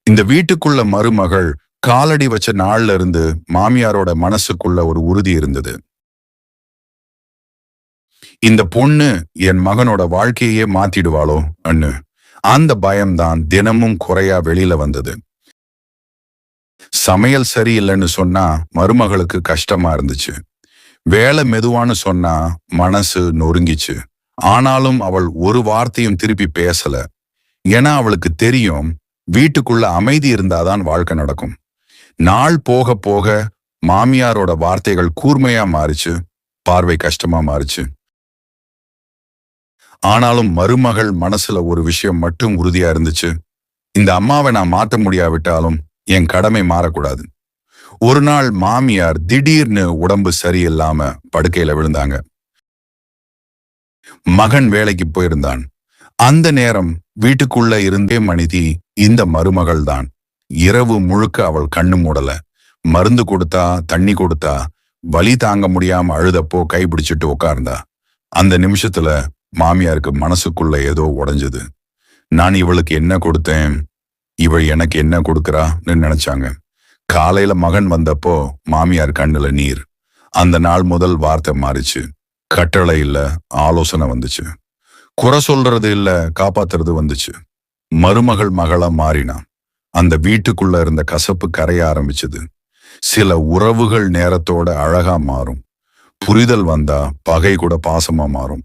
இந்த வீட்டுக்குள்ள மருமகள் காலடி வச்ச நாள்ல இருந்து மாமியாரோட மனசுக்குள்ள ஒரு உறுதி இருந்தது. இந்த பொண்ணு என் மகனோட வாழ்க்கையே மாத்திடுவாளோ அண்ணு. அந்த பயம்தான் தினமும் குறையா வெளியில வந்தது. சமையல் சரியில்லைன்னு சொன்னா மருமகளுக்கு கஷ்டமா இருந்துச்சு. வேலை மெதுவான்னு சொன்னா மனசு நொறுங்கிச்சு. ஆனாலும் அவள் ஒரு வார்த்தையும் திருப்பி பேசல. ஏன்னா அவளுக்கு தெரியும், வீட்டுக்குள்ள அமைதி இருந்தாதான் வாழ்க்கை நடக்கும். நாள் போக போக மாமியாரோட வார்த்தைகள் கூர்மையா மாறிச்சு, பார்வை கஷ்டமா மாறிச்சு. ஆனாலும் மருமகள் மனசுல ஒரு விஷயம் மட்டும் உறுதியா இருந்துச்சு. இந்த அம்மாவை நான் மாத்த முடியாவிட்டாலும் என் கடமை மாறக்கூடாது. ஒரு நாள் மாமியார் திடீர்னு உடம்பு சரியில்லாம படுக்கையில விழுந்தாங்க. மகன் வேலைக்கு போயிருந்தான். அந்த நேரம் வீட்டுக்குள்ள இருந்தே மனிதி இந்த மருமகள் தான். இரவு முழுக்க அவள் கண்ணு மூடல. மருந்து கொடுத்தா, தண்ணி கொடுத்தா, வலி தாங்க முடியாம அழுதப்போ கைப்பிடிச்சிட்டு உட்கார்ந்தா. அந்த நிமிஷத்துல மாமியாருக்கு மனசுக்குள்ள ஏதோ உடைஞ்சது. நான் இவளுக்கு என்ன கொடுத்தேன், இவள் எனக்கு என்ன கொடுக்கறான்னு நினைச்சாங்க. காலையில மகன் வந்தப்போ மாமியார் கண்ணுல நீர். அந்த நாள் முதல் வார்த்தை மாறிச்சு. கட்டளை இல்ல, ஆலோசனை வந்துச்சு. குறை சொல்றது இல்ல, காப்பாத்துறது வந்துச்சு. மருமகள் மகளா மாறினா. அந்த வீட்டுக்குள்ள இருந்த கசப்பு கரைய ஆரம்பிச்சது. சில உறவுகள் நேரத்தோட அழகா மாறும். புரிதல் வந்தா பகை கூட பாசமா மாறும்.